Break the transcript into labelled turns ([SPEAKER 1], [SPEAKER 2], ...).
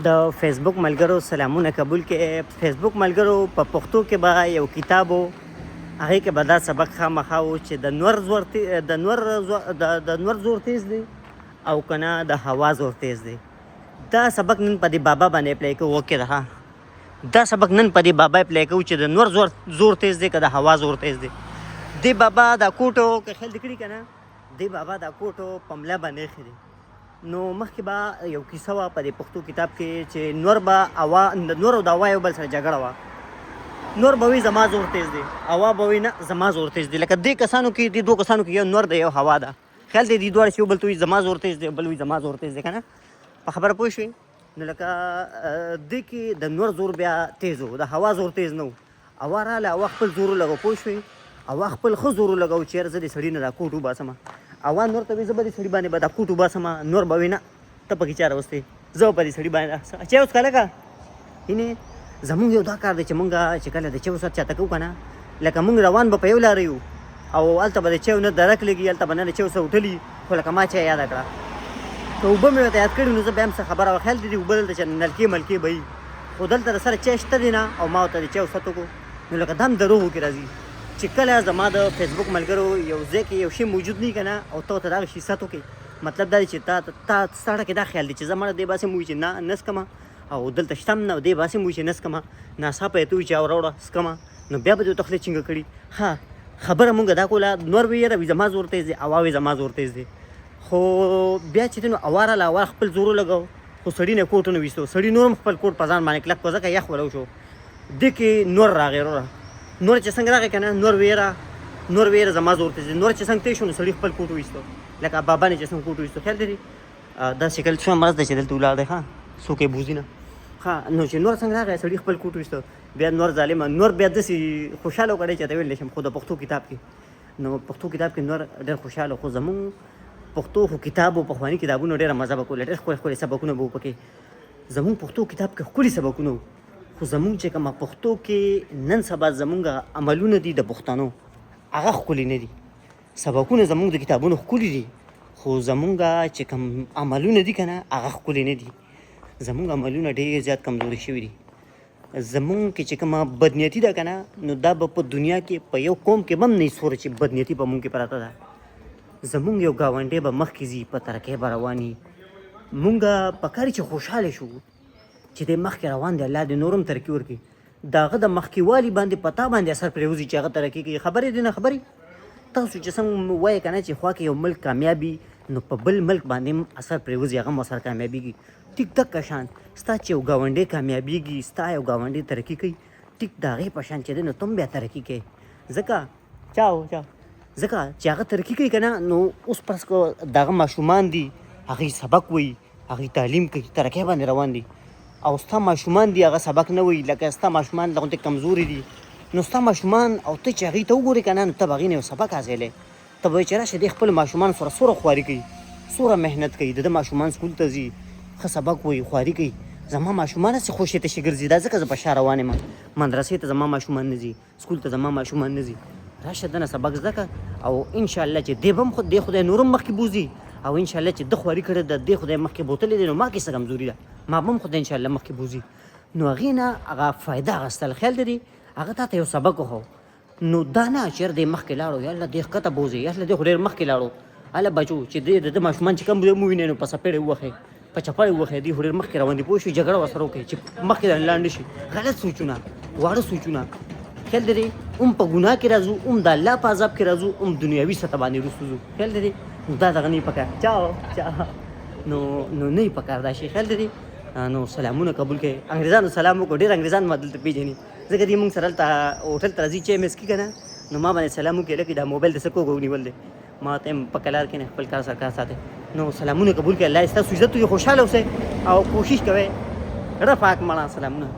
[SPEAKER 1] د فیسبوک ملګرو سلامونه قبول کې. فیسبوک ملګرو په پښتو کې به یو کتاب و، هغې کې به دا سبق خامخا و چې د نور زور تیز دی او که نه د هوا زور تیز دی. دا سبق نن په دې بابا باندې اپلای کوو. اوکې ده ها، دا سبق نن په دې بابا اپلای کوو چې د نور زور تیز دی که د هوا زور تیز دی. دې بابا دا کوټو که خیال دې کړي که نه، دې بابا دا کوټو په ملا باندې ایښی دی. نو مخکې به یو کیسه وه په دې پښتو کتاب کې چې نور او د هوا یو بل سره جګړه وه. نور به وي زما زور تیز دی، هوا به وي نه زما زور تیز دی. لکه دې کسانو کې، دې دوه کسانو کې یو نور دی یو هوا ده. خیال دی دې دواړه چې یو بل ته وي زما زور تیز دی، بل وي زما زور تیز دی، که نه په خبره پوه شوې. نو لکه دې کې د نور زور بیا تیز و، د هوا زور تیز نه و. هوا راله، هوا خپل زور ولګو، پوه شوې، هوا خپل ښه زور ولګو چې یاره زه دې سړي نه دا کوټ وباسمه. هوا نور ته وي زه به دې سړي باندې به دا کوټ وباسمه. نور به وي نه ته پکې چا راوستې، زه به په دې سړي باندې چای وڅښه. لکه یعنې زمونږ یو دا کار دی چې مونږ چې کله د چایو سات چاته کوو که نه، لکه مونږ روان به په یو لاره یو او هلته به د چایو نه درک لګي، هلته به نه د چایو څه وټلي، خو لکه ما چای یاده کړه. که اوبه مې ورته یاد کړي نو زه بیا هم څه خبره وه. خیال دی دې اوبه دلته چې نلکې ملکې به وي، خو دلته د سره چای شته دی نه او ما ورته د چایو ست وکړو. نو لکه دا هم دروغو کې راځي چې کله زما د فیسبوک ملګرو یو ځای کې یو شی موجود نه وي که نه او ته ورته دغه شي ست وکړې، مطلب دا دی چې تا ستا کې دا خیال دی چې زه مړه دې باسې موي چې نه نه څکمه او دلته شته هم نه، دې باسې موي چې نه څکمه، ناڅاپه یې ته وایي چې راوړه څکمه، نو بیا به دې ورته خولې چینګه کړي. ها خبره مونږ دا کوله، نور وي یاره وي زما زور تیز دی، هوا وي زما زور تیز دی. خو بیا چې دی نو هوا راله، هوا خپل زور ولګو، خو سړي نه کوټ ونه ویستو. سړي نور هم خپل کوټ په ځان باندې کلک کړو ځکه یخ ولو شو. دې کې نور راغی. نور چې څنګه راغی که نه، نور ویره زما زور تیز دی. نور چې څنګه تېر شو نو سړي خپل کوټ ویستو، لکه بابا نه چې څنګه کوټ ویستو. خیال دی دا شکل څومره مرض دی چې دلته ولاړ دی. ښه څوک یې بوځي نه. ښه نو چې نور څنګه راغی سړي خپل کوټ ویستو، بیا نور ظالمه، نور بیا داسې خوشحاله وکړی چې ته ویلی شم. خو د پښتو کتاب کې، نو پښتو کتاب کې نور ډېر خوشحاله. خو زمونږ پښتو خو کتاب و، پخواني کتابونو ډېره مزه به کوله، ډېر ښکلي سبقونه به وو پکې. زمونږ پښتو کتاب کې ښکلي سبقونه وو، خو زمونږ چې کومه پښتو کې نن سبا زمونږ عملونه دي د پښتنو، هغه ښکلي نه دي. سبقونه زمونږ د کتابونو ښکلي دي، خو زمونږ چې کوم عملونه دي که نه هغه ښکلي نه دي. زمونږ عملونه ډېر زیات کمزوري شوي دي. زمونږ کې چې کومه بدنیتي ده که نه، نو دا به په دنیا کې په یو قوم کې به هم نه سوره چې بدنیتي په مونږ کې پراته ده. زمونږ یو ګاونډی به مخکې ځي، په ترقۍ به رواني. مونږ پکار چې خوشحاله شو چې دی مخکې روان دی، الله دې نور هم ترقي ورکړي. د هغه د مخکې والي باندې په تا باندې اثر پرېوځي چې هغه ترقي کوي. خبرې دي نه خبرې. تاسو چې څنګه وایې که نه چې خوا کې یو ملک کامیابي، نو په بل ملک باندې هم اثر پرېوځي، هغه هم ورسره کامیابېږي. ټیک دقه شان ستا چې یو ګاونډی کامیابېږي، ستا یو ګاونډی ترقي کوي، ټیک د هغې په شان چې دی نو ته هم بیا ترقي کوې. ځکه چې هغه ترقي کوي که نه، نو اوس فرض کړه د هغه ماشومان دي، هغوی سبق وایي، هغوی تعلیم کوي، ترقۍ باندې روان دي، او ستا ماشومان دي هغه سبق نه وایي، لکه ستا ماشومان دغونتې کمزوري دي. نو ستا ماشومان او ته چې هغوی ته وګورې که نه، نو ته به هغوی نه یو سبق حاصلې. ته به وایې چې راشه دې خپلو ماشومانو سره څومره خواري کوي، څومره محنت کوي، د ده ماشومان سکول ته ځي، ښه سبق وایي، خواري کوي. زما ماشومان هسې خوشې تشې ګرځي، دا ځکه زه په شا روان یم. مدرسې ته زما ماشومان نه ځي، سکول ته زما ماشومان نه ځي. راشه دنه سبق زده کړه، او انشاءالله چې دی به هم دې خدای نور هم مخکې بوځي، او انشاءالله چې ده خواري کړې ده، دې خدای مخکې بوتلی دی، نو ما کې څه کمزوري ده، ما به هم خدای انشاءالله مخکې بوځي. نو هغې نه هغه فایده اخیستل. خیال دی هغه تا ته یو سبق وښو، نو دا نه چې دی مخکې لاړو، یا الله دې ښکته بوځي، یا الله دې خو ډېر مخکې لاړو. هله بچو چې د ده ماشومان چې کوم مو ووینئ نو په څپېړې ووښئ، په چپړې ووښئ، دوی خو ډېر مخکې روان دي، پوه شوې، جګړه ورسره وکړئ چې مخکې درنه لاړ نه شي. غلط سوچونه، واړه سوچونه. خیال دی هم په ګناه کې راځو، هم د الله په عذاب کې راځو، هم دنیاوي سطح باندې وروسته ځو. خیال دی نو دا دغه نه یې پکار نو نه یې پکار دا شي. خیال دی نو سلامونه قبول کړئ. انګریزانو سلام وکړو، ډېر انګریزان ما دلته پېژني، ځکه دی مونږ سره هلته هوټل ته راځي چای میس کي که نه، نو ما باندې سلام وکړي، لکه دا موبایل د څه کوږ ونیول دی. ما ته هم په کلار کې نه خپل کار سره کار ساتئ. نو سلامونه قبول کړئ. الله ستاسو عزت وي، خوشحاله اوسئ او کوشش کوئ. رفاق مړه سلامونه.